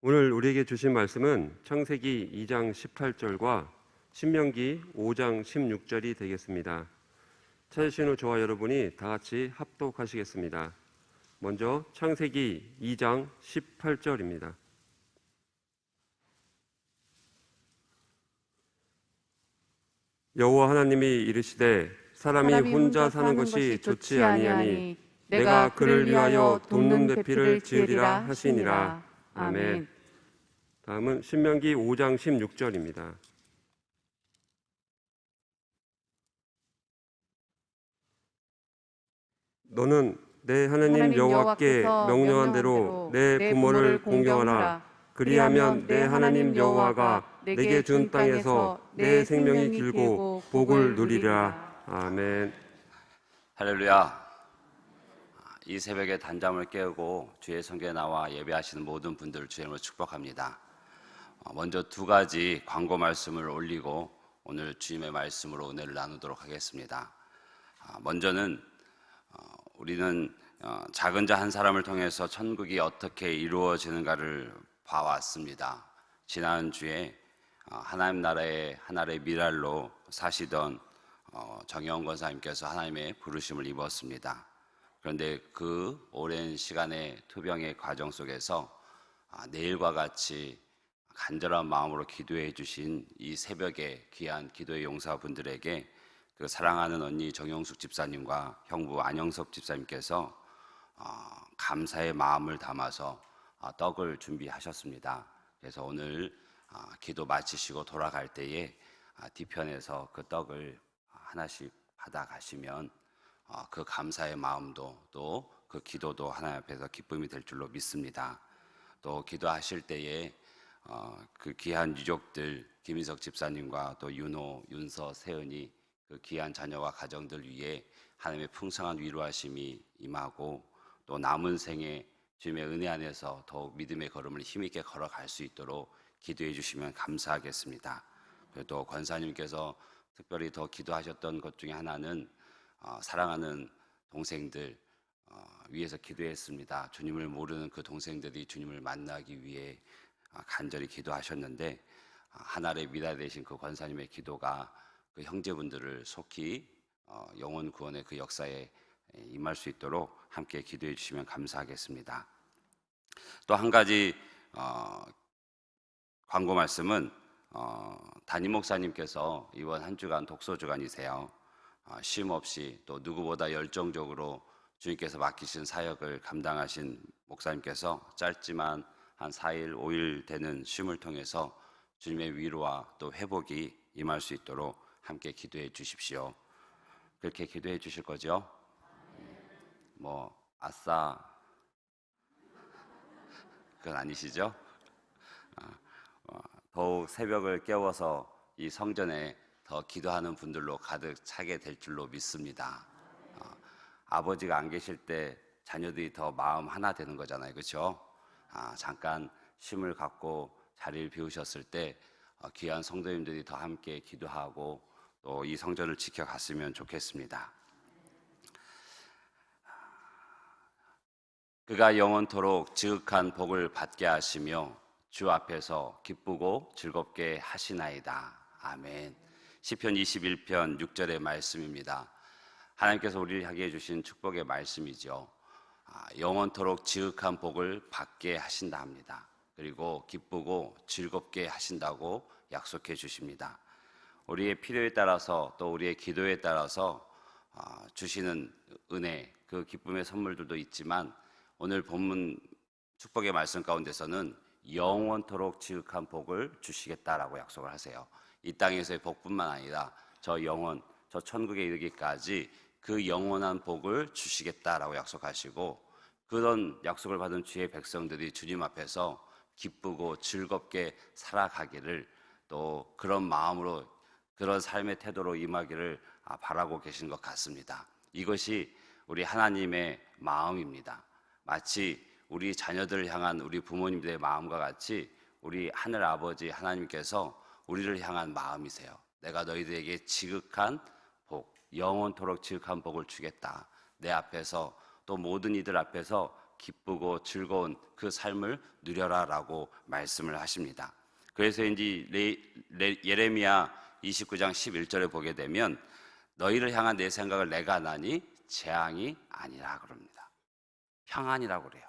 오늘 우리에게 주신 말씀은 창세기 2장 18절과 신명기 5장 16절이 되겠습니다. 찾으신 후 저와 여러분이 다 같이 합독하시겠습니다. 먼저 창세기 2장 18절입니다. 여호와 하나님이 이르시되 사람이 혼자 사는 것이 좋지 아니하니 내가 그를 위하여 돕는 배필을 지으리라 하시니라. 아멘. 다음은 신명기 5장 16절입니다. 너는 내 하나님 여호와께 명령한 대로 내 부모를 공경하라. 그리하면 내 하나님 여호와가 내게 준 땅에서 내 생명이 길고 복을 누리리라. 아멘. 할렐루야. 이 새벽에 단잠을 깨우고 주의 성경에 나와 예배하시는 모든 분들을 주의 이름으로 축복합니다. 먼저 두 가지 광고 말씀을 올리고 오늘 주님의 말씀으로 은혜를 나누도록 하겠습니다. 먼저는 우리는 작은 자 한 사람을 통해서 천국이 어떻게 이루어지는가를 봐왔습니다. 지난주에 하나님 나라의 하나의 미랄로 사시던 정영 권사님께서 하나님의 부르심을 입었습니다. 그런데 그 오랜 시간의 투병의 과정 속에서 내일과 같이 간절한 마음으로 기도해 주신 이 새벽에 귀한 기도의 용사분들에게 그 사랑하는 언니 정영숙 집사님과 형부 안영석 집사님께서 감사의 마음을 담아서 떡을 준비하셨습니다. 그래서 오늘 기도 마치시고 돌아갈 때에 뒤편에서 그 떡을 하나씩 받아가시면 그 감사의 마음도 또 그 기도도 하나님 앞에서 기쁨이 될 줄로 믿습니다. 또 기도하실 때에 그 귀한 유족들 김인석 집사님과 또 윤호, 윤서, 세은이 그 귀한 자녀와 가정들 위해 하나님의 풍성한 위로하심이 임하고 또 남은 생에 주님의 은혜 안에서 더욱 믿음의 걸음을 힘있게 걸어갈 수 있도록 기도해 주시면 감사하겠습니다. 또 권사님께서 특별히 더 기도하셨던 것 중에 하나는 사랑하는 동생들 위해서 기도했습니다. 주님을 모르는 그 동생들이 주님을 만나기 위해 간절히 기도하셨는데 하나의 미라 되신 그 권사님의 기도가 그 형제분들을 속히 영혼 구원의 그 역사에 임할 수 있도록 함께 기도해 주시면 감사하겠습니다. 또 한 가지 광고 말씀은 담임 목사님께서 이번 한 주간 독서 주간이세요. 쉼 없이 또 누구보다 열정적으로 주님께서 맡기신 사역을 감당하신 목사님께서 짧지만 한 4일, 5일 되는 쉼을 통해서 주님의 위로와 또 회복이 임할 수 있도록 함께 기도해 주십시오. 그렇게 기도해 주실 거죠? 아싸 그건 아니시죠? 더욱 새벽을 깨워서 이 성전에 더 기도하는 분들로 가득 차게 될 줄로 믿습니다. 아버지가 안 계실 때 자녀들이 더 마음 하나 되는 거잖아요, 그렇죠? 잠깐 쉼을 갖고 자리를 비우셨을 때 귀한 성도님들이 더 함께 기도하고 또 이 성전을 지켜갔으면 좋겠습니다. 그가 영원토록 지극한 복을 받게 하시며 주 앞에서 기쁘고 즐겁게 하시나이다. 아멘. 시편 21편 6절의 말씀입니다. 하나님께서 우리에게 주신 축복의 말씀이죠. 영원토록 지극한 복을 받게 하신다 합니다. 그리고 기쁘고 즐겁게 하신다고 약속해 주십니다. 우리의 필요에 따라서 또 우리의 기도에 따라서 주시는 은혜, 그 기쁨의 선물들도 있지만 오늘 본문 축복의 말씀 가운데서는 영원토록 지극한 복을 주시겠다라고 약속을 하세요. 이 땅에서의 복뿐만 아니라 저 영원, 저 천국에 이르기까지 그 영원한 복을 주시겠다라고 약속하시고 그런 약속을 받은 주의 백성들이 주님 앞에서 기쁘고 즐겁게 살아가기를 또 그런 마음으로 그런 삶의 태도로 임하기를 바라고 계신 것 같습니다. 이것이 우리 하나님의 마음입니다. 마치 우리 자녀들을 향한 우리 부모님들의 마음과 같이 우리 하늘 아버지 하나님께서 우리를 향한 마음이세요. 내가 너희들에게 지극한 복, 영원토록 지극한 복을 주겠다. 내 앞에서 또 모든 이들 앞에서 기쁘고 즐거운 그 삶을 누려라라고 말씀을 하십니다. 그래서인지 예레미야 29장 11절에 보게 되면 너희를 향한 내 생각을 내가 아나니 재앙이 아니라 그럽니다. 평안이라고 그래요.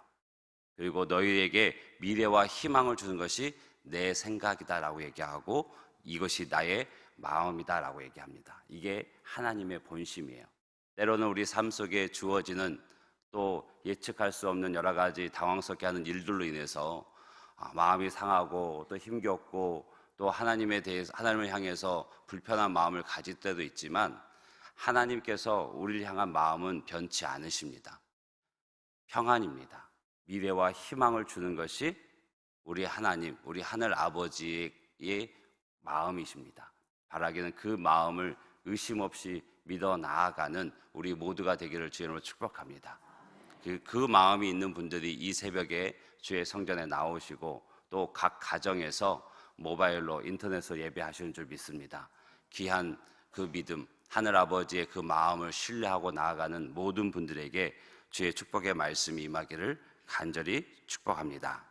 그리고 너희에게 미래와 희망을 주는 것이 내 생각이다라고 얘기하고 이것이 나의 마음이다라고 얘기합니다. 이게 하나님의 본심이에요. 때로는 우리 삶 속에 주어지는 또 예측할 수 없는 여러 가지 당황스럽게 하는 일들로 인해서 마음이 상하고 또 힘겹고 또 하나님을 향해서 불편한 마음을 가질 때도 있지만 하나님께서 우리를 향한 마음은 변치 않으십니다. 평안입니다. 미래와 희망을 주는 것이 우리 하나님, 우리 하늘 아버지의 마음이십니다. 바라기는 그 마음을 의심 없이 믿어 나아가는 우리 모두가 되기를 주의 이름으로 축복합니다. 그 마음이 있는 분들이 이 새벽에 주의 성전에 나오시고 또 각 가정에서 모바일로 인터넷으로 예배하시는 줄 믿습니다. 귀한 그 믿음, 하늘 아버지의 그 마음을 신뢰하고 나아가는 모든 분들에게 주의 축복의 말씀이 임하기를 간절히 축복합니다.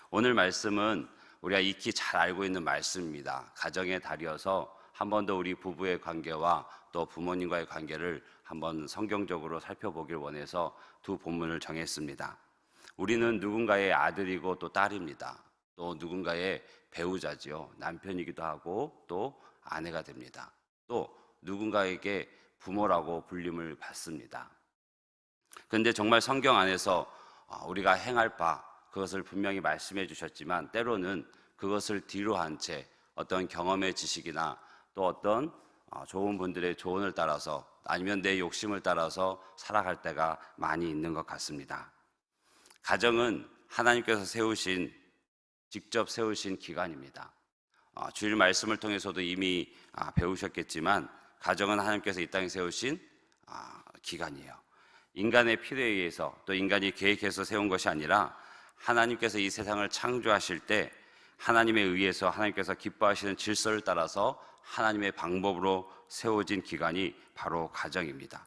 오늘 말씀은 우리가 익히 잘 알고 있는 말씀입니다. 가정의 달이어서 한 번 더 우리 부부의 관계와 또 부모님과의 관계를 한번 성경적으로 살펴보길 원해서 두 본문을 정했습니다. 우리는 누군가의 아들이고 또 딸입니다. 또 누군가의 배우자지요. 남편이기도 하고 또 아내가 됩니다. 또 누군가에게 부모라고 불림을 받습니다. 그런데 정말 성경 안에서 우리가 행할 바 그것을 분명히 말씀해 주셨지만 때로는 그것을 뒤로 한 채 어떤 경험의 지식이나 또 어떤 좋은 분들의 조언을 따라서 아니면 내 욕심을 따라서 살아갈 때가 많이 있는 것 같습니다. 가정은 하나님께서 직접 세우신 기관입니다. 주일 말씀을 통해서도 이미 배우셨겠지만 가정은 하나님께서 이 땅에 세우신 기관이에요. 인간의 필요에 의해서 또 인간이 계획해서 세운 것이 아니라 하나님께서 이 세상을 창조하실 때 하나님에 의해서 하나님께서 기뻐하시는 질서를 따라서 하나님의 방법으로 세워진 기관이 바로 가정입니다.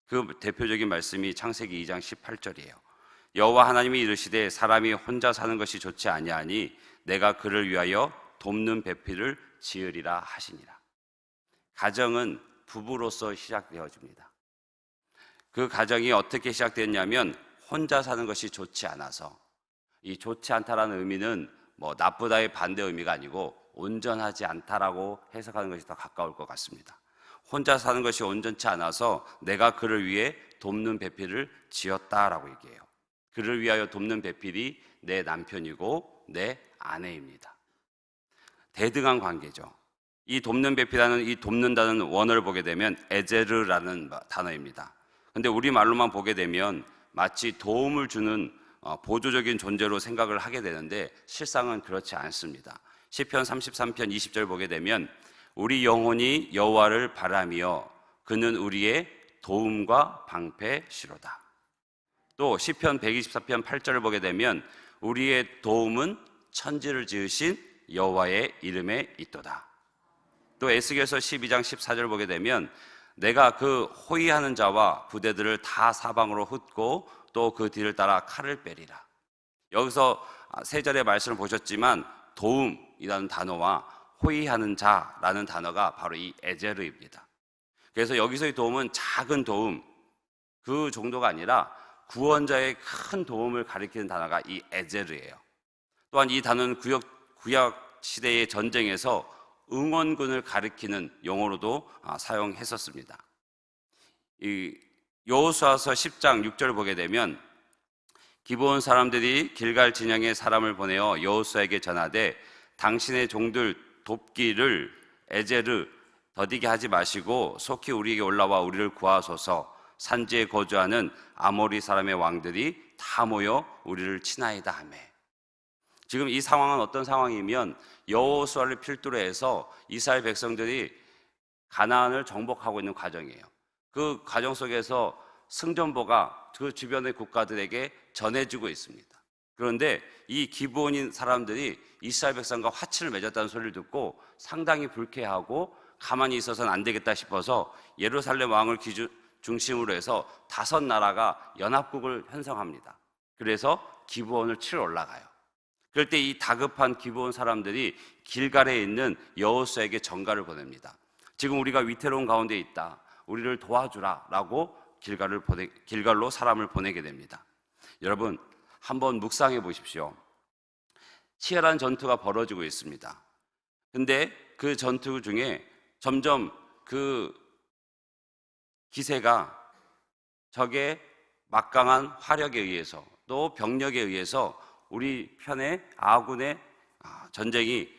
그 대표적인 말씀이 창세기 2장 18절이에요. 여호와 하나님이 이르시되 사람이 혼자 사는 것이 좋지 아니하니 내가 그를 위하여 돕는 배필을 지으리라 하시니라. 가정은 부부로서 시작되어집니다. 그 가정이 어떻게 시작됐냐면 혼자 사는 것이 좋지 않아서, 이 좋지 않다라는 의미는 뭐 나쁘다의 반대 의미가 아니고 온전하지 않다라고 해석하는 것이 더 가까울 것 같습니다. 혼자 사는 것이 온전치 않아서 내가 그를 위해 돕는 배필을 지었다라고 얘기해요. 그를 위하여 돕는 배필이 내 남편이고 내 아내입니다. 대등한 관계죠. 이 돕는 배필이라는 이 돕는다는 원어를 보게 되면 에제르라는 단어입니다. 근데 우리말로만 보게 되면 마치 도움을 주는 보조적인 존재로 생각을 하게 되는데 실상은 그렇지 않습니다. 시편 33편 20절 보게 되면 우리 영혼이 여호와를 바라며 그는 우리의 도움과 방패시로다. 또 시편 124편 8절을 보게 되면 우리의 도움은 천지를 지으신 여호와의 이름에 있도다. 또 에스겔서 12장 14절 보게 되면 내가 그 호위하는 자와 부대들을 다 사방으로 흩고 또 그 뒤를 따라 칼을 빼리라. 여기서 세 절의 말씀을 보셨지만 도움이라는 단어와 호위하는 자라는 단어가 바로 이 에제르입니다. 그래서 여기서의 도움은 작은 도움 그 정도가 아니라 구원자의 큰 도움을 가리키는 단어가 이 에제르예요. 또한 이 단어는 구약 시대의 전쟁에서 응원군을 가리키는 용어로도 사용했었습니다. 이 여호수아서 10장 6절을 보게 되면 기브온 사람들이 길갈 진영에 사람을 보내어 여호수아에게 전하되 당신의 종들 돕기를 에제르 더디게 하지 마시고 속히 우리에게 올라와 우리를 구하소서. 산지에 거주하는 아모리 사람의 왕들이 다 모여 우리를 치나이다 하매. 지금 이 상황은 어떤 상황이면 여호수아를 필두로 해서 이스라엘 백성들이 가나안을 정복하고 있는 과정이에요. 그 과정 속에서 승전보가 그 주변의 국가들에게 전해지고 있습니다. 그런데 이 기브온인 사람들이 이스라엘 백성과 화친을 맺었다는 소리를 듣고 상당히 불쾌하고 가만히 있어서는 안 되겠다 싶어서 예루살렘 왕을 중심으로 해서 5나라가 연합국을 형성합니다. 그래서 기브온을 치러 올라가요. 그럴 때 이 다급한 기브온 사람들이 길갈에 있는 여호수아에게 전가를 보냅니다. 지금 우리가 위태로운 가운데 있다. 우리를 도와주라 라고 길갈로 사람을 보내게 됩니다. 여러분, 한번 묵상해 보십시오. 치열한 전투가 벌어지고 있습니다. 근데 그 전투 중에 점점 그 기세가 적의 막강한 화력에 의해서 또 병력에 의해서 우리 편의 아군의 전쟁이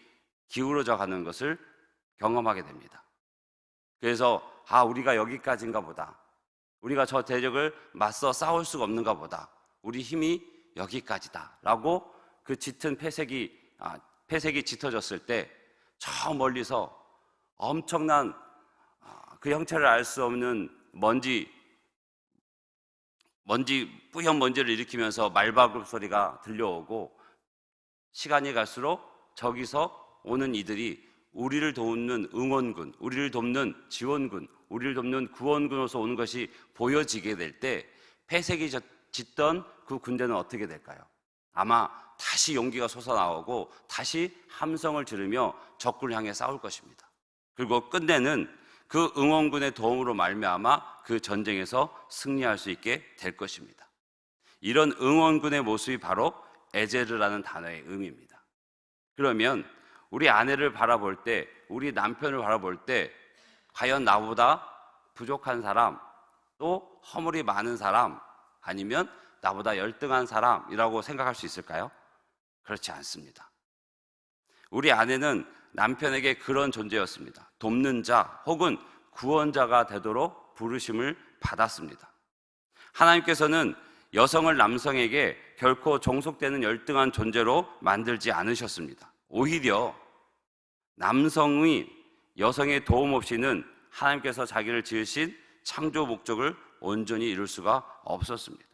기울어져 가는 것을 경험하게 됩니다. 그래서 우리가 여기까지인가 보다. 우리가 저 대적을 맞서 싸울 수가 없는가 보다. 우리 힘이 여기까지다 라고 그 짙은 회색이 짙어졌을 때 저 멀리서 엄청난 그 형체를 알 수 없는 뿌연 먼지를 일으키면서 말발굽 소리가 들려오고, 시간이 갈수록 저기서 오는 이들이 우리를 돕는 응원군, 우리를 돕는 지원군, 우리를 돕는 구원군으로서 오는 것이 보여지게 될 때 회색이 짙던 그 군대는 어떻게 될까요? 아마 다시 용기가 솟아나오고 다시 함성을 지르며 적군을 향해 싸울 것입니다. 그리고 끝내는 그 응원군의 도움으로 말미암아 그 전쟁에서 승리할 수 있게 될 것입니다. 이런 응원군의 모습이 바로 에제르라는 단어의 의미입니다. 그러면 우리 아내를 바라볼 때, 우리 남편을 바라볼 때 과연 나보다 부족한 사람, 또 허물이 많은 사람, 아니면 나보다 열등한 사람이라고 생각할 수 있을까요? 그렇지 않습니다. 우리 아내는 남편에게 그런 존재였습니다. 돕는 자 혹은 구원자가 되도록 부르심을 받았습니다. 하나님께서는 여성을 남성에게 결코 종속되는 열등한 존재로 만들지 않으셨습니다. 오히려 남성이 여성의 도움 없이는 하나님께서 자기를 지으신 창조 목적을 온전히 이룰 수가 없었습니다.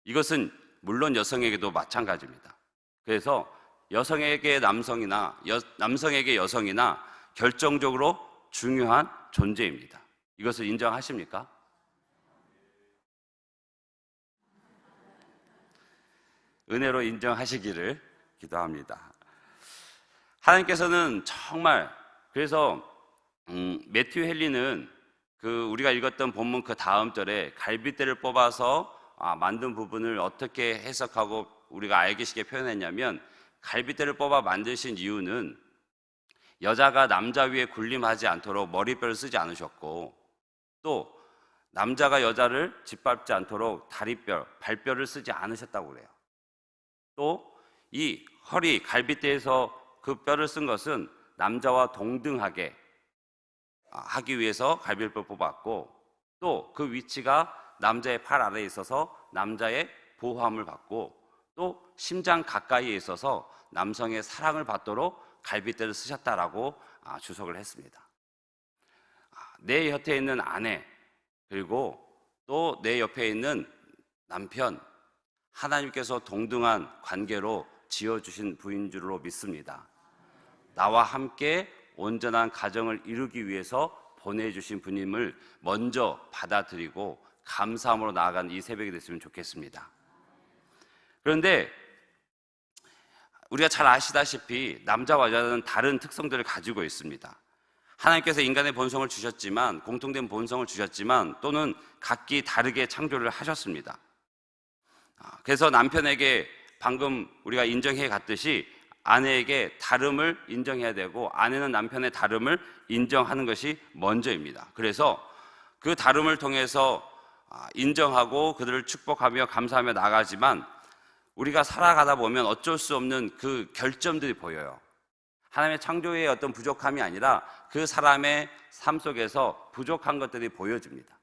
이것은 물론 여성에게도 마찬가지입니다. 그래서 여성에게 남성이나 남성에게 여성이나 결정적으로 중요한 존재입니다. 이것을 인정하십니까? 은혜로 인정하시기를 기도합니다. 하나님께서는 정말, 그래서 매튜 헨리는 우리가 읽었던 본문 그 다음 절에 갈빗대를 뽑아서 만든 부분을 어떻게 해석하고 우리가 알기 쉽게 표현했냐면, 갈빗대를 뽑아 만드신 이유는 여자가 남자 위에 군림하지 않도록 머리뼈를 쓰지 않으셨고, 또 남자가 여자를 짓밟지 않도록 다리뼈, 발뼈를 쓰지 않으셨다고 그래요. 또 이 허리, 갈빗대에서 그 뼈를 쓴 것은 남자와 동등하게 하기 위해서 갈빗뼈를 뽑았고, 또 그 위치가 남자의 팔 아래에 있어서 남자의 보호함을 받고, 또 심장 가까이에 있어서 남성의 사랑을 받도록 갈빗대를 쓰셨다라고 주석을 했습니다. 내 곁에 있는 아내, 그리고 또 내 옆에 있는 남편, 하나님께서 동등한 관계로 지어주신 부인 줄로 믿습니다. 나와 함께 온전한 가정을 이루기 위해서 보내주신 분임을 먼저 받아들이고 감사함으로 나아가는 이 새벽이 됐으면 좋겠습니다. 그런데 우리가 잘 아시다시피 남자와 여자는 다른 특성들을 가지고 있습니다. 하나님께서 인간의 본성을 주셨지만, 공통된 본성을 주셨지만, 또는 각기 다르게 창조를 하셨습니다. 그래서 남편에게 방금 우리가 인정해 갔듯이 아내에게 다름을 인정해야 되고, 아내는 남편의 다름을 인정하는 것이 먼저입니다. 그래서 그 다름을 통해서 인정하고 그들을 축복하며 감사하며 나가지만, 우리가 살아가다 보면 어쩔 수 없는 그 결점들이 보여요. 하나님의 창조의 어떤 부족함이 아니라 그 사람의 삶 속에서 부족한 것들이 보여집니다.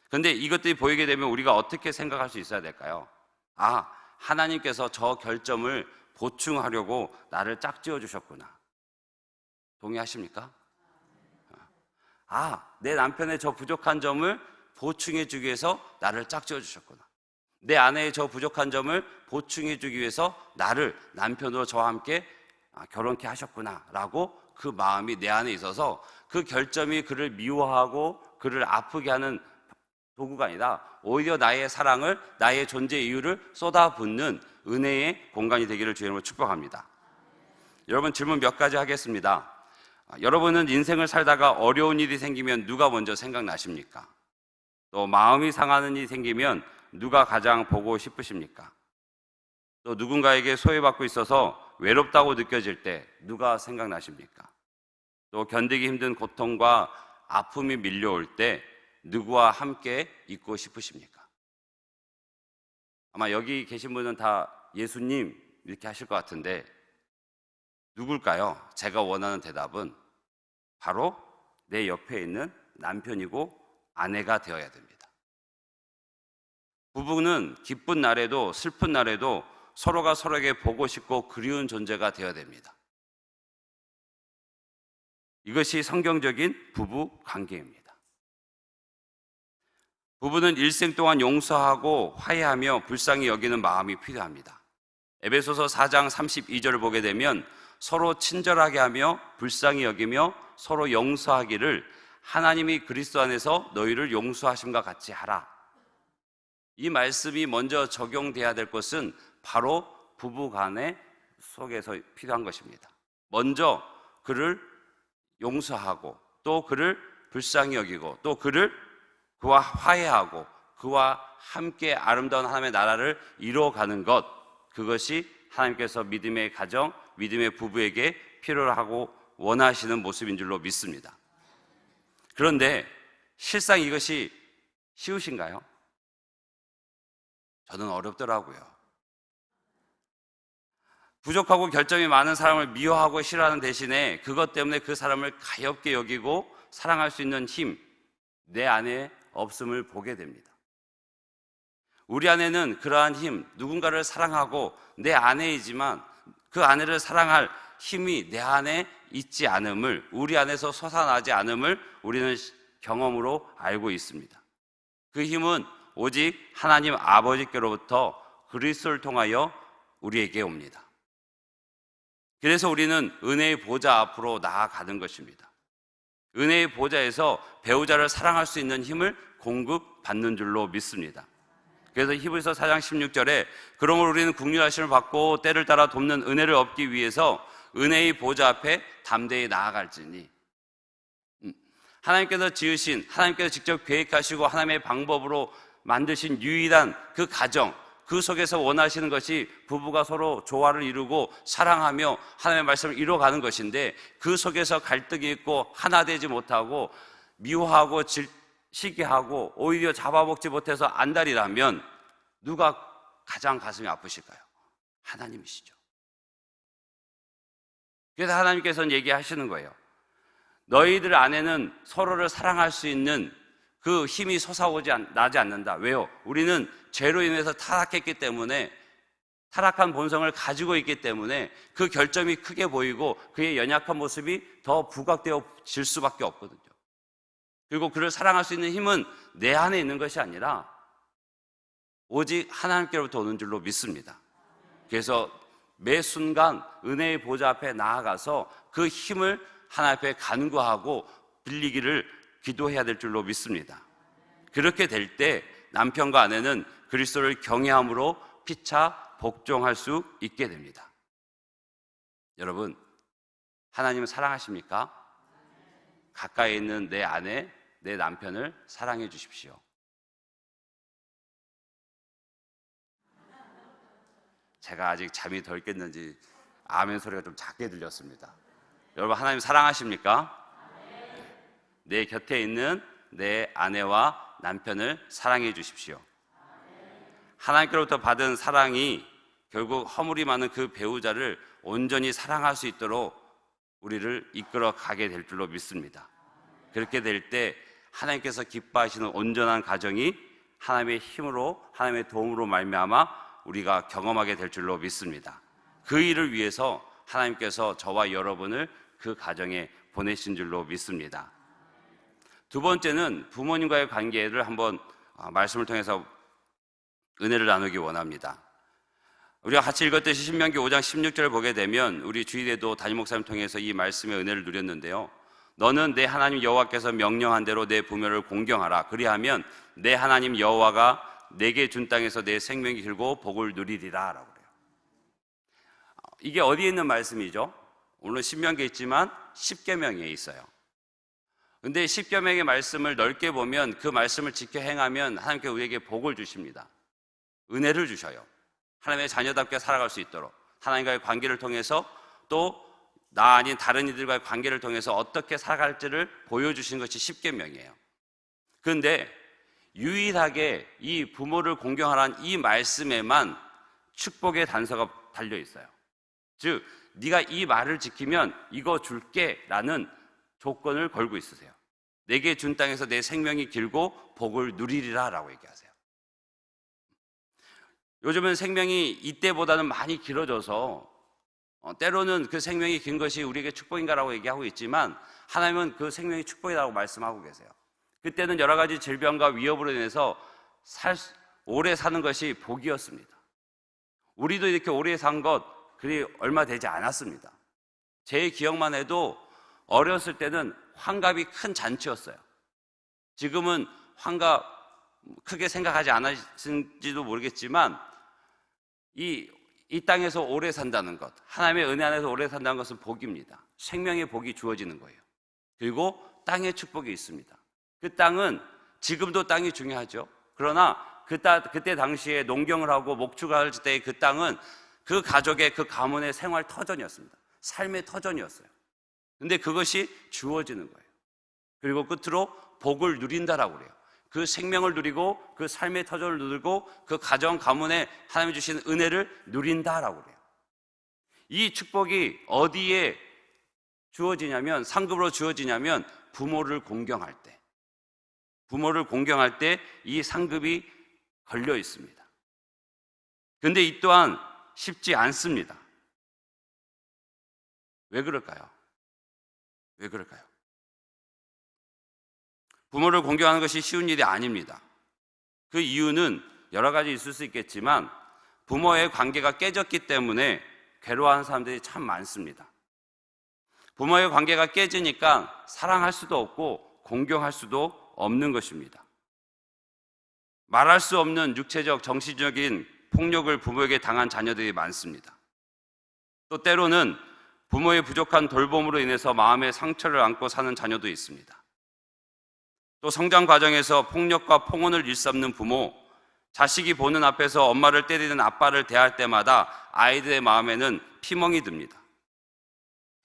그런데 이것들이 보이게 되면 우리가 어떻게 생각할 수 있어야 될까요? 하나님께서 저 결점을 보충하려고 나를 짝지어 주셨구나. 동의하십니까? 내 남편의 저 부족한 점을 보충해 주기 위해서 나를 짝지어 주셨구나. 내 아내의 저 부족한 점을 보충해 주기 위해서 나를 남편으로 저와 함께 결혼케 하셨구나 라고 그 마음이 내 안에 있어서 그 결점이 그를 미워하고 그를 아프게 하는 도구가 아니라 오히려 나의 사랑을, 나의 존재 이유를 쏟아붓는 은혜의 공간이 되기를 주의 이름으로 축복합니다. 여러분, 질문 몇 가지 하겠습니다. 여러분은 인생을 살다가 어려운 일이 생기면 누가 먼저 생각나십니까? 또 마음이 상하는 일이 생기면 누가 가장 보고 싶으십니까? 또 누군가에게 소외받고 있어서 외롭다고 느껴질 때 누가 생각나십니까? 또 견디기 힘든 고통과 아픔이 밀려올 때 누구와 함께 있고 싶으십니까? 아마 여기 계신 분은 다 예수님 이렇게 하실 것 같은데 누굴까요? 제가 원하는 대답은 바로 내 옆에 있는 남편이고 아내가 되어야 됩니다. 부부는 기쁜 날에도 슬픈 날에도 서로가 서로에게 보고 싶고 그리운 존재가 되어야 됩니다. 이것이 성경적인 부부 관계입니다. 부부는 일생 동안 용서하고 화해하며 불쌍히 여기는 마음이 필요합니다. 에베소서 4장 32절을 보게 되면 서로 친절하게 하며 불쌍히 여기며 서로 용서하기를 하나님이 그리스도 안에서 너희를 용서하심과 같이 하라. 이 말씀이 먼저 적용돼야 될 것은 바로 부부 간의 속에서 필요한 것입니다. 먼저 그를 용서하고 또 그를 불쌍히 여기고 또 그와 화해하고 그와 함께 아름다운 하나님의 나라를 이루어가는 것, 그것이 하나님께서 믿음의 가정, 믿음의 부부에게 필요로 하고 원하시는 모습인 줄로 믿습니다. 그런데 실상 이것이 쉬우신가요? 저는 어렵더라고요. 부족하고 결점이 많은 사람을 미워하고 싫어하는 대신에 그것 때문에 그 사람을 가엽게 여기고 사랑할 수 있는 힘, 내 안에 없음을 보게 됩니다. 우리 안에는 그러한 힘, 누군가를 사랑하고 내 아내이지만 그 아내를 사랑할 힘이 내 안에 있지 않음을, 우리 안에서 솟아나지 않음을 우리는 경험으로 알고 있습니다. 그 힘은 오직 하나님 아버지께로부터 그리스도를 통하여 우리에게 옵니다. 그래서 우리는 은혜의 보좌 앞으로 나아가는 것입니다. 은혜의 보좌에서 배우자를 사랑할 수 있는 힘을 공급받는 줄로 믿습니다. 그래서 히브리서 4장 16절에 그러므로 우리는 긍휼하심을 받고 때를 따라 돕는 은혜를 얻기 위해서 은혜의 보좌 앞에 담대히 나아갈지니, 하나님께서 지으신, 하나님께서 직접 계획하시고 하나님의 방법으로 만드신 유일한 그 가정, 그 속에서 원하시는 것이 부부가 서로 조화를 이루고 사랑하며 하나님의 말씀을 이루어가는 것인데, 그 속에서 갈등이 있고 하나 되지 못하고 미워하고 시기하고 오히려 잡아먹지 못해서 안달이라면 누가 가장 가슴이 아프실까요? 하나님이시죠. 그래서 하나님께서는 얘기하시는 거예요. 너희들 안에는 서로를 사랑할 수 있는 그 힘이 나지 않는다. 왜요? 우리는 죄로 인해서 타락했기 때문에, 타락한 본성을 가지고 있기 때문에 그 결점이 크게 보이고 그의 연약한 모습이 더 부각되어질 수밖에 없거든요. 그리고 그를 사랑할 수 있는 힘은 내 안에 있는 것이 아니라 오직 하나님께로부터 오는 줄로 믿습니다. 그래서 매 순간 은혜의 보좌 앞에 나아가서 그 힘을 하나님 앞에 간구하고 빌리기를 기도해야 될 줄로 믿습니다. 그렇게 될 때 남편과 아내는 그리스도를 경외함으로 피차 복종할 수 있게 됩니다. 여러분, 하나님은 사랑하십니까? 가까이 있는 내 아내, 내 남편을 사랑해 주십시오. 제가 아직 잠이 덜 깼는지 아멘 소리가 좀 작게 들렸습니다. 여러분, 하나님 사랑하십니까? 내 곁에 있는 내 아내와 남편을 사랑해 주십시오. 하나님께로부터 받은 사랑이 결국 허물이 많은 그 배우자를 온전히 사랑할 수 있도록 우리를 이끌어 가게 될 줄로 믿습니다. 그렇게 될 때 하나님께서 기뻐하시는 온전한 가정이 하나님의 힘으로, 하나님의 도움으로 말미암아 우리가 경험하게 될 줄로 믿습니다. 그 일을 위해서 하나님께서 저와 여러분을 그 가정에 보내신 줄로 믿습니다. 두 번째는 부모님과의 관계를 한번 말씀을 통해서 은혜를 나누기 원합니다. 우리가 같이 읽었듯이 신명기 5장 16절을 보게 되면 우리 주일에도 담임 목사님 통해서 이 말씀의 은혜를 누렸는데요. 너는 내 하나님 여호와께서 명령한 대로 내 부모를 공경하라. 그리하면 내 하나님 여호와가 내게 준 땅에서 내 생명이 길고 복을 누리리라 라고 그래요. 이게 어디에 있는 말씀이죠? 물론 신명기에 있지만 십계명에 있어요. 근데 십계명의 말씀을 넓게 보면 그 말씀을 지켜 행하면 하나님께서 우리에게 복을 주십니다. 은혜를 주셔요. 하나님의 자녀답게 살아갈 수 있도록 하나님과의 관계를 통해서 또 나 아닌 다른 이들과의 관계를 통해서 어떻게 살아갈지를 보여주신 것이 십계명이에요. 그런데 유일하게 이 부모를 공경하라는 이 말씀에만 축복의 단서가 달려 있어요. 즉 네가 이 말을 지키면 이거 줄게 라는 조건을 걸고 있으세요. 내게 준 땅에서 내 생명이 길고 복을 누리리라 라고 얘기하세요. 요즘은 생명이 이때보다는 많이 길어져서 때로는 그 생명이 긴 것이 우리에게 축복인가라고 얘기하고 있지만 하나님은 그 생명이 축복이라고 말씀하고 계세요. 그때는 여러 가지 질병과 위협으로 인해서 오래 사는 것이 복이었습니다. 우리도 이렇게 오래 산 것 그리 얼마 되지 않았습니다. 제 기억만 해도 어렸을 때는 환갑이 큰 잔치였어요. 지금은 환갑 크게 생각하지 않으신지도 모르겠지만 이 땅에서 오래 산다는 것, 하나님의 은혜 안에서 오래 산다는 것은 복입니다. 생명의 복이 주어지는 거예요. 그리고 땅의 축복이 있습니다. 그 땅은 지금도 땅이 중요하죠. 그러나 그때 당시에 농경을 하고 목축할 때의 그 땅은 그 가족의 그 가문의 생활 터전이었습니다. 삶의 터전이었어요. 근데 그것이 주어지는 거예요. 그리고 끝으로 복을 누린다라고 그래요. 그 생명을 누리고 그 삶의 터전을 누리고 그 가정 가문에 하나님이 주신 은혜를 누린다라고 그래요. 이 축복이 어디에 주어지냐면 상급으로 주어지냐면 부모를 공경할 때 이 상급이 걸려 있습니다. 그런데 이 또한 쉽지 않습니다. 왜 그럴까요? 부모를 공경하는 것이 쉬운 일이 아닙니다. 그 이유는 여러 가지 있을 수 있겠지만 부모의 관계가 깨졌기 때문에 괴로워하는 사람들이 참 많습니다. 부모의 관계가 깨지니까 사랑할 수도 없고 공경할 수도 없는 것입니다. 말할 수 없는 육체적, 정신적인 폭력을 부모에게 당한 자녀들이 많습니다. 또 때로는 부모의 부족한 돌봄으로 인해서 마음의 상처를 안고 사는 자녀도 있습니다. 또 성장 과정에서 폭력과 폭언을 일삼는 부모, 자식이 보는 앞에서 엄마를 때리는 아빠를 대할 때마다 아이들의 마음에는 피멍이 듭니다.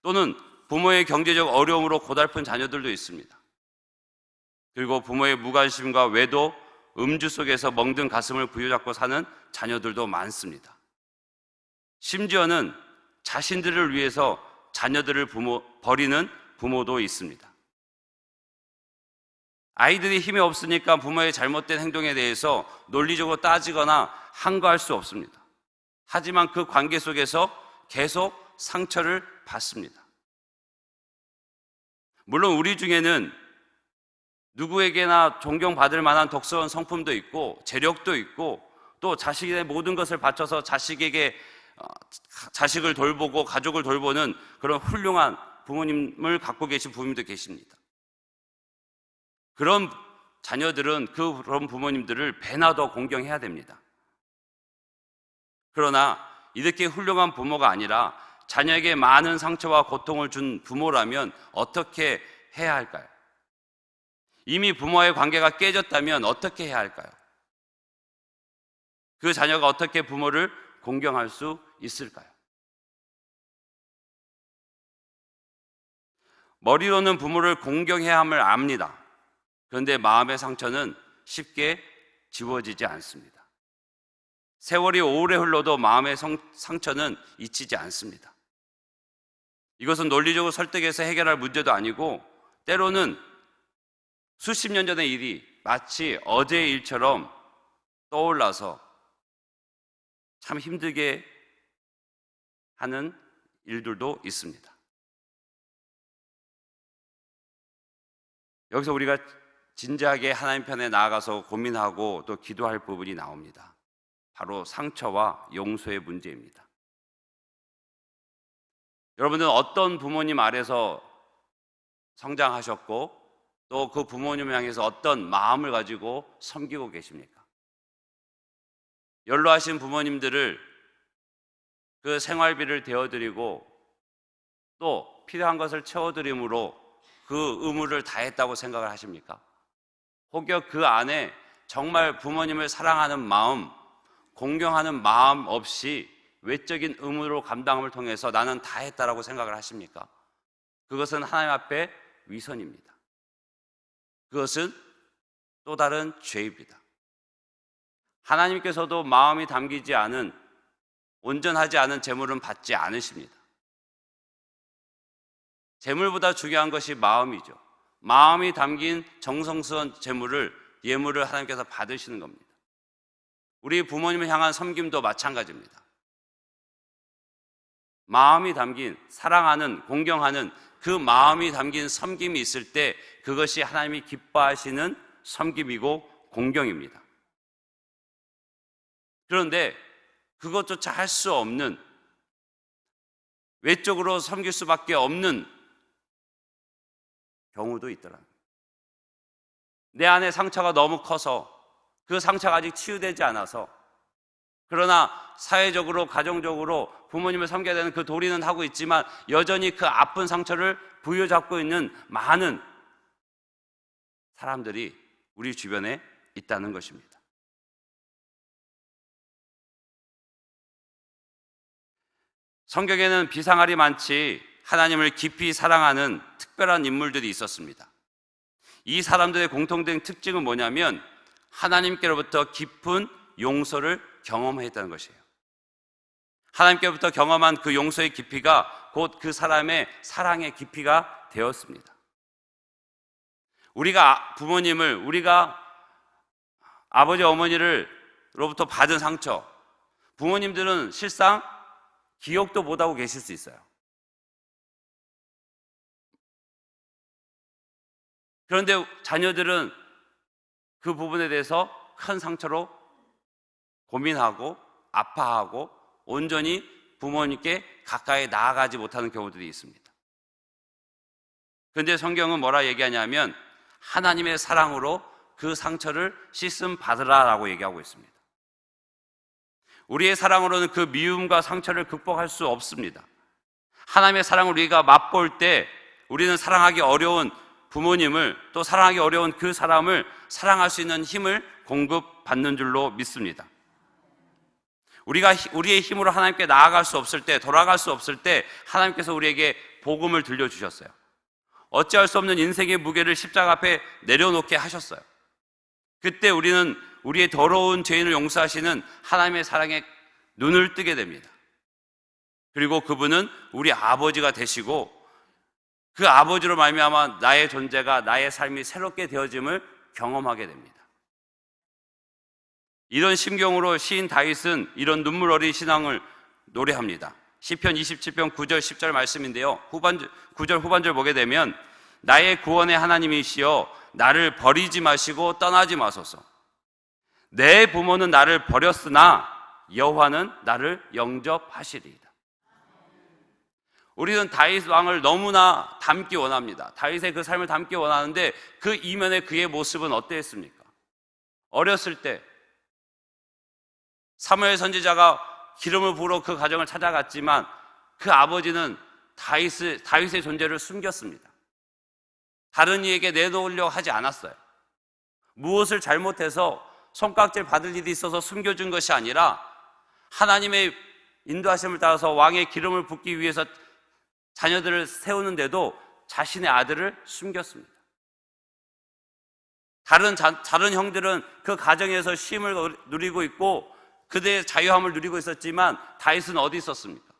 또는 부모의 경제적 어려움으로 고달픈 자녀들도 있습니다. 그리고 부모의 무관심과 외도, 음주 속에서 멍든 가슴을 부여잡고 사는 자녀들도 많습니다. 심지어는 자신들을 위해서 자녀들을 버리는 부모도 있습니다. 아이들이 힘이 없으니까 부모의 잘못된 행동에 대해서 논리적으로 따지거나 항거할 수 없습니다. 하지만 그 관계 속에서 계속 상처를 받습니다. 물론 우리 중에는 누구에게나 존경받을 만한 덕스러운 성품도 있고 재력도 있고 또 자식의 모든 것을 바쳐서 자식에게 자식을 돌보고 가족을 돌보는 그런 훌륭한 부모님을 갖고 계신 부모님도 계십니다. 그런 자녀들은 그런 부모님들을 배나 더 공경해야 됩니다. 그러나 이렇게 훌륭한 부모가 아니라 자녀에게 많은 상처와 고통을 준 부모라면 어떻게 해야 할까요? 이미 부모와의 관계가 깨졌다면 어떻게 해야 할까요? 그 자녀가 어떻게 부모를 공경할 수 있을까요? 머리로는 부모를 공경해야 함을 압니다. 그런데 마음의 상처는 쉽게 지워지지 않습니다. 세월이 오래 흘러도 마음의 상처는 잊히지 않습니다. 이것은 논리적으로 설득해서 해결할 문제도 아니고 때로는 수십 년 전의 일이 마치 어제의 일처럼 떠올라서 참 힘들게 하는 일들도 있습니다. 여기서 우리가 진지하게 하나님 편에 나아가서 고민하고 또 기도할 부분이 나옵니다. 바로 상처와 용서의 문제입니다. 여러분들은 어떤 부모님 아래서 성장하셨고 또 그 부모님을 향해서 어떤 마음을 가지고 섬기고 계십니까? 연로하신 부모님들을 그 생활비를 대어드리고 또 필요한 것을 채워드림으로 그 의무를 다했다고 생각을 하십니까? 혹여 그 안에 정말 부모님을 사랑하는 마음, 공경하는 마음 없이 외적인 의무로 감당함을 통해서 나는 다했다라고 생각을 하십니까? 그것은 하나님 앞에 위선입니다. 그것은 또 다른 죄입니다. 하나님께서도 마음이 담기지 않은, 온전하지 않은 재물은 받지 않으십니다. 재물보다 중요한 것이 마음이죠. 마음이 담긴 정성스러운 예물을 하나님께서 받으시는 겁니다. 우리 부모님을 향한 섬김도 마찬가지입니다. 마음이 담긴, 사랑하는, 공경하는 그 마음이 담긴 섬김이 있을 때 그것이 하나님이 기뻐하시는 섬김이고 공경입니다. 그런데 그것조차 할 수 없는, 외적으로 섬길 수밖에 없는 경우도 있더라고요. 내 안에 상처가 너무 커서 그 상처가 아직 치유되지 않아서, 그러나 사회적으로, 가정적으로 부모님을 섬겨야 되는 그 도리는 하고 있지만 여전히 그 아픈 상처를 부여잡고 있는 많은 사람들이 우리 주변에 있다는 것입니다. 성경에는 비상할이 많지 하나님을 깊이 사랑하는 특별한 인물들이 있었습니다. 이 사람들의 공통된 특징은 뭐냐면 하나님께로부터 깊은 용서를 경험했다는 것이에요. 하나님께로부터 경험한 그 용서의 깊이가 곧 그 사람의 사랑의 깊이가 되었습니다. 우리가 부모님을, 우리가 아버지 어머니로부터 받은 상처, 부모님들은 실상 기억도 못하고 계실 수 있어요. 그런데 자녀들은 그 부분에 대해서 큰 상처로 고민하고 아파하고 온전히 부모님께 가까이 나아가지 못하는 경우들이 있습니다. 그런데 성경은 뭐라 얘기하냐면 하나님의 사랑으로 그 상처를 씻음 받으라라고 얘기하고 있습니다. 우리의 사랑으로는 그 미움과 상처를 극복할 수 없습니다. 하나님의 사랑을 우리가 맛볼 때 우리는 사랑하기 어려운 부모님을, 또 사랑하기 어려운 그 사람을 사랑할 수 있는 힘을 공급받는 줄로 믿습니다. 우리가 우리의 힘으로 하나님께 나아갈 수 없을 때, 돌아갈 수 없을 때 하나님께서 우리에게 복음을 들려주셨어요. 어찌할 수 없는 인생의 무게를 십자가 앞에 내려놓게 하셨어요. 그때 우리는 우리의 더러운 죄인을 용서하시는 하나님의 사랑에 눈을 뜨게 됩니다. 그리고 그분은 우리 아버지가 되시고 그 아버지로 말미암아 나의 존재가, 나의 삶이 새롭게 되어짐을 경험하게 됩니다. 이런 심경으로 시인 다윗은 이런 눈물 어린 신앙을 노래합니다. 시편 27편 9절 10절 말씀인데요, 9절 후반절 보게 되면 나의 구원의 하나님이시여 나를 버리지 마시고 떠나지 마소서. 내 부모는 나를 버렸으나 여호와는 나를 영접하시리이다. 우리는 다윗 왕을 너무나 닮기 원합니다. 다윗의 그 삶을 닮기 원하는데 그 이면에 그의 모습은 어땠습니까? 어렸을 때 사무엘 선지자가 기름을 부으러 그 가정을 찾아갔지만 그 아버지는 다윗의 존재를 숨겼습니다. 다른 이에게 내놓으려고 하지 않았어요. 무엇을 잘못해서 손깍질 받을 일이 있어서 숨겨준 것이 아니라 하나님의 인도하심을 따라서 왕의 기름을 붓기 위해서 자녀들을 세우는데도 자신의 아들을 숨겼습니다. 다른 형들은 그 가정에서 쉼을 누리고 있고 그들의 자유함을 누리고 있었지만 다윗은 어디 있었습니까?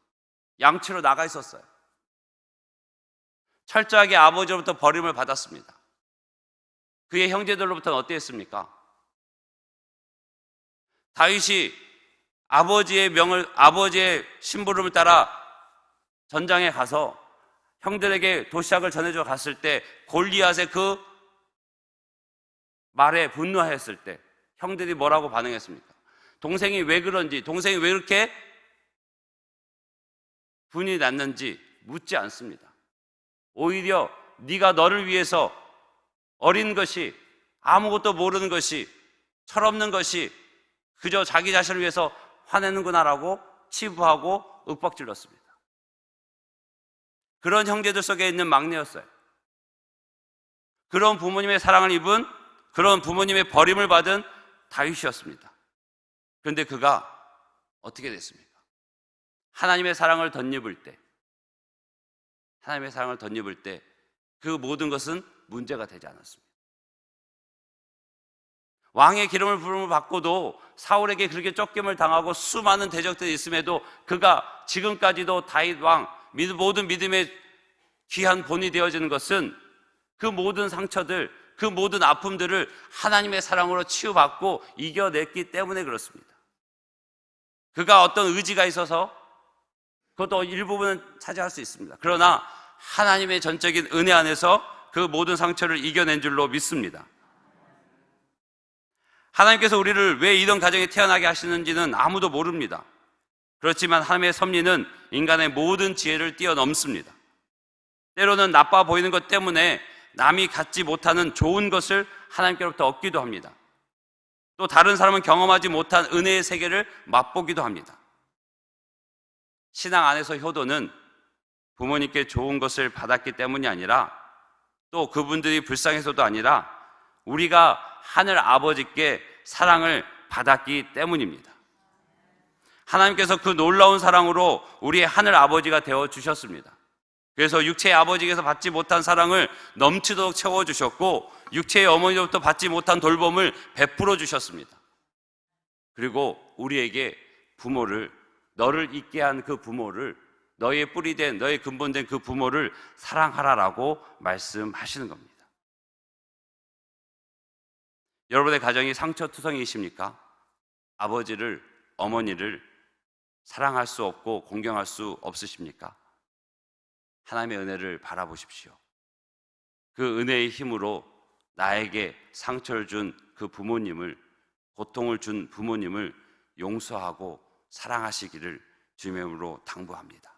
양치로 나가 있었어요. 철저하게 아버지로부터 버림을 받았습니다. 그의 형제들로부터는 어땠습니까? 다윗이 아버지의 심부름을 따라 전장에 가서 형들에게 도시락을 전해줘 갔을 때 골리앗의 그 말에 분노했을 때 형들이 뭐라고 반응했습니까? 동생이 왜 그런지, 동생이 왜 그렇게 분이 났는지 묻지 않습니다. 오히려 네가 너를 위해서 어린 것이, 아무것도 모르는 것이, 철없는 것이 그저 자기 자신을 위해서 화내는구나라고 치부하고 윽박질렀습니다. 그런 형제들 속에 있는 막내였어요. 그런 부모님의 사랑을 입은, 그런 부모님의 버림을 받은 다윗이었습니다. 그런데 그가 어떻게 됐습니까? 하나님의 사랑을 덧입을 때, 하나님의 사랑을 덧입을 때 그 모든 것은 문제가 되지 않았습니다. 왕의 기름을 부름을 받고도 사울에게 그렇게 쫓김을 당하고 수많은 대적들이 있음에도 그가 지금까지도 다윗 왕, 모든 믿음의 귀한 본이 되어지는 것은 그 모든 상처들, 그 모든 아픔들을 하나님의 사랑으로 치유받고 이겨냈기 때문에 그렇습니다. 그가 어떤 의지가 있어서 그것도 일부분은 차지할 수 있습니다. 그러나 하나님의 전적인 은혜 안에서 그 모든 상처를 이겨낸 줄로 믿습니다. 하나님께서 우리를 왜 이런 가정에 태어나게 하시는지는 아무도 모릅니다. 그렇지만 하나님의 섭리는 인간의 모든 지혜를 뛰어넘습니다. 때로는 나빠 보이는 것 때문에 남이 갖지 못하는 좋은 것을 하나님께로부터 얻기도 합니다. 또 다른 사람은 경험하지 못한 은혜의 세계를 맛보기도 합니다. 신앙 안에서 효도는 부모님께 좋은 것을 받았기 때문이 아니라, 또 그분들이 불쌍해서도 아니라 우리가 하늘 아버지께 사랑을 받았기 때문입니다. 하나님께서 그 놀라운 사랑으로 우리의 하늘 아버지가 되어 주셨습니다. 그래서 육체의 아버지께서 받지 못한 사랑을 넘치도록 채워주셨고, 육체의 어머니로부터 받지 못한 돌봄을 베풀어 주셨습니다. 그리고 우리에게 부모를, 너를 있게 한 그 부모를, 너의 뿌리 된, 너의 근본된 그 부모를 사랑하라라고 말씀하시는 겁니다. 여러분의 가정이 상처투성이이십니까? 아버지를, 어머니를 사랑할 수 없고 공경할 수 없으십니까? 하나님의 은혜를 바라보십시오. 그 은혜의 힘으로 나에게 상처를 준 그 부모님을, 고통을 준 부모님을 용서하고 사랑하시기를 주님의 이름으로 당부합니다.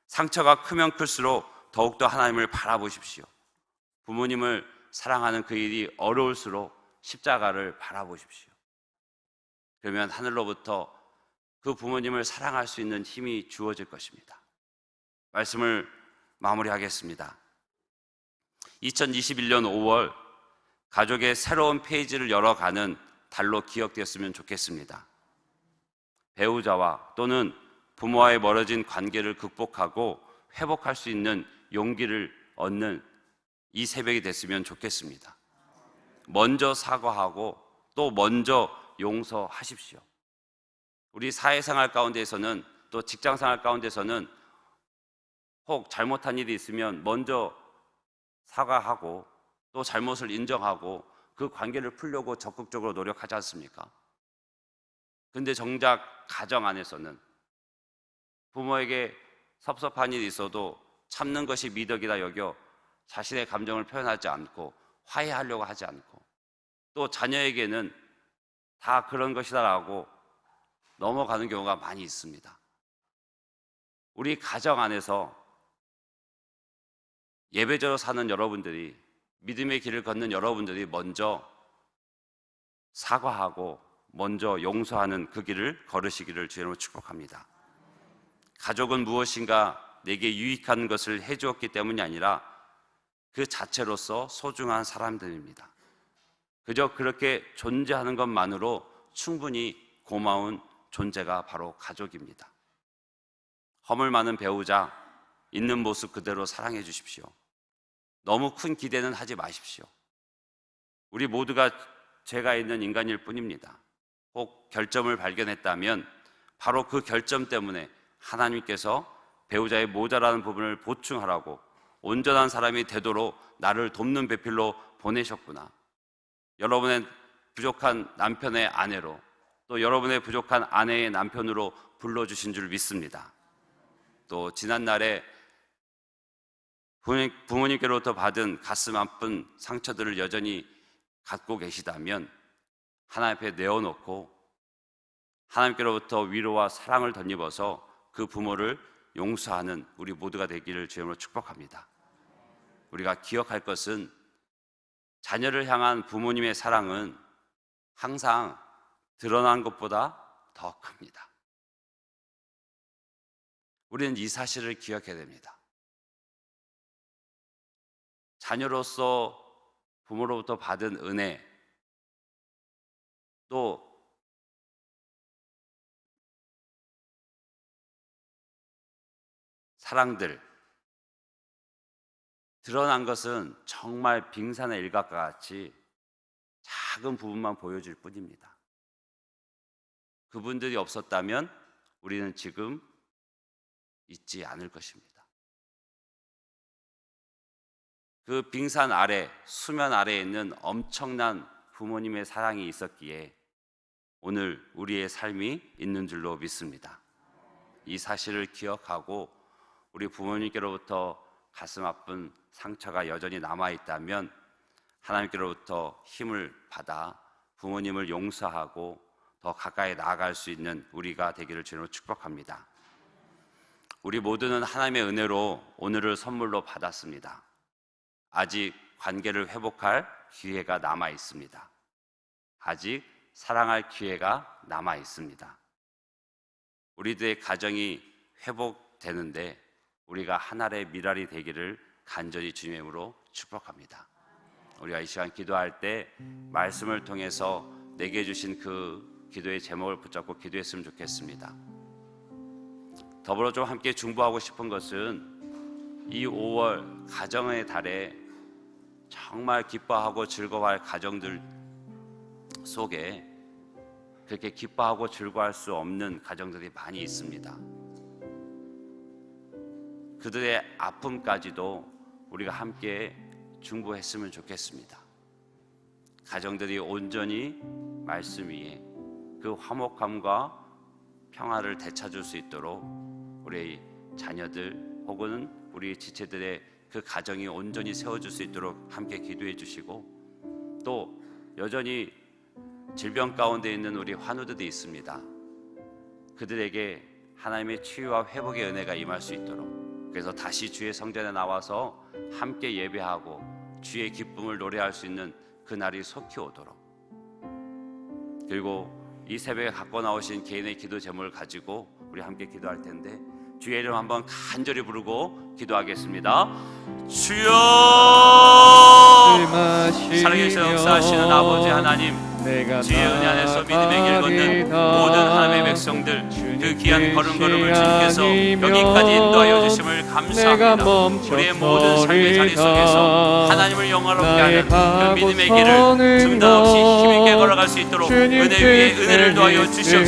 상처가 크면 클수록 더욱더 하나님을 바라보십시오. 부모님을 사랑하는 그 일이 어려울수록 십자가를 바라보십시오. 그러면 하늘로부터 그 부모님을 사랑할 수 있는 힘이 주어질 것입니다. 말씀을 마무리하겠습니다. 2021년 5월 가족의 새로운 페이지를 열어가는 달로 기억되었으면 좋겠습니다. 배우자와 또는 부모와의 멀어진 관계를 극복하고 회복할 수 있는 용기를 얻는 이 새벽이 됐으면 좋겠습니다. 먼저 사과하고 또 먼저 용서하십시오. 우리 사회생활 가운데에서는, 또 직장생활 가운데서는 혹 잘못한 일이 있으면 먼저 사과하고 또 잘못을 인정하고 그 관계를 풀려고 적극적으로 노력하지 않습니까? 근데 정작 가정 안에서는 부모에게 섭섭한 일이 있어도 참는 것이 미덕이라 여겨 자신의 감정을 표현하지 않고 화해하려고 하지 않고, 또 자녀에게는 다 그런 것이다라고 넘어가는 경우가 많이 있습니다. 우리 가정 안에서 예배자로 사는 여러분들이, 믿음의 길을 걷는 여러분들이 먼저 사과하고 먼저 용서하는 그 길을 걸으시기를 주님으로 축복합니다. 가족은 무엇인가 내게 유익한 것을 해주었기 때문이 아니라 그 자체로서 소중한 사람들입니다. 그저 그렇게 존재하는 것만으로 충분히 고마운 존재가 바로 가족입니다. 허물 많은 배우자, 있는 모습 그대로 사랑해 주십시오. 너무 큰 기대는 하지 마십시오. 우리 모두가 죄가 있는 인간일 뿐입니다. 혹 결점을 발견했다면 바로 그 결점 때문에 하나님께서 배우자의 모자라는 부분을 보충하라고 온전한 사람이 되도록 나를 돕는 배필로 보내셨구나. 여러분의 부족한 남편의 아내로, 또 여러분의 부족한 아내의 남편으로 불러주신 줄 믿습니다. 또 지난날에 부모님께로부터 받은 가슴 아픈 상처들을 여전히 갖고 계시다면 하나님 앞에 내어놓고 하나님께로부터 위로와 사랑을 덧입어서 그 부모를 용서하는 우리 모두가 되기를 주의 이름으로 축복합니다. 우리가 기억할 것은 자녀를 향한 부모님의 사랑은 항상 드러난 것보다 더 큽니다. 우리는 이 사실을 기억해야 됩니다. 자녀로서 부모로부터 받은 은혜, 또 사랑들, 드러난 것은 정말 빙산의 일각과 같이 작은 부분만 보여줄 뿐입니다. 그분들이 없었다면 우리는 지금 있지 않을 것입니다. 그 빙산 아래, 수면 아래에 있는 엄청난 부모님의 사랑이 있었기에 오늘 우리의 삶이 있는 줄로 믿습니다. 이 사실을 기억하고 우리 부모님께로부터 가슴 아픈 상처가 여전히 남아있다면 하나님께로부터 힘을 받아 부모님을 용서하고 더 가까이 나아갈 수 있는 우리가 되기를 주님으로 축복합니다. 우리 모두는 하나님의 은혜로 오늘을 선물로 받았습니다. 아직 관계를 회복할 기회가 남아 있습니다. 아직 사랑할 기회가 남아 있습니다. 우리들의 가정이 회복되는데 우리가 하나의 미랄이 되기를 간절히 주님의 이름으로 축복합니다. 우리가 이 시간 기도할 때 말씀을 통해서 내게 주신 그 기도의 제목을 붙잡고 기도했으면 좋겠습니다. 더불어 좀 함께 중보하고 싶은 것은 이 5월 가정의 달에 정말 기뻐하고 즐거워할 가정들 속에 그렇게 기뻐하고 즐거워할 수 없는 가정들이 많이 있습니다. 그들의 아픔까지도 우리가 함께 중보했으면 좋겠습니다. 가정들이 온전히 말씀 위에 그 화목함과 평화를 되찾을 수 있도록 우리 자녀들 혹은 우리 지체들의 그 가정이 온전히 세워질 수 있도록 함께 기도해 주시고, 또 여전히 질병 가운데 있는 우리 환우들이 있습니다. 그들에게 하나님의 치유와 회복의 은혜가 임할 수 있도록, 그래서 다시 주의 성전에 나와서 함께 예배하고 주의 기쁨을 노래할 수 있는 그날이 속히 오도록, 그리고 이 새벽에 갖고 나오신 개인의 기도 제목을 가지고 우리 함께 기도할 텐데 주의 이름 한번 간절히 부르고 기도하겠습니다. 주여, 살아계신 역사하시는 아버지 하나님, 주의 은혜 안에서 믿음의 길 걷는 모든 하나님의 백성들, 그 귀한 걸음걸음을 주님께서 여기까지 인도하여 주심을 감사합니다. 우리의 모든 삶의 자리 속에서 하나님을 영화롭게 하는 그 믿음의 길을 중단 없이 힘있게 걸어갈 수 있도록 은혜 위에 은혜를 더하여 주시옵시고,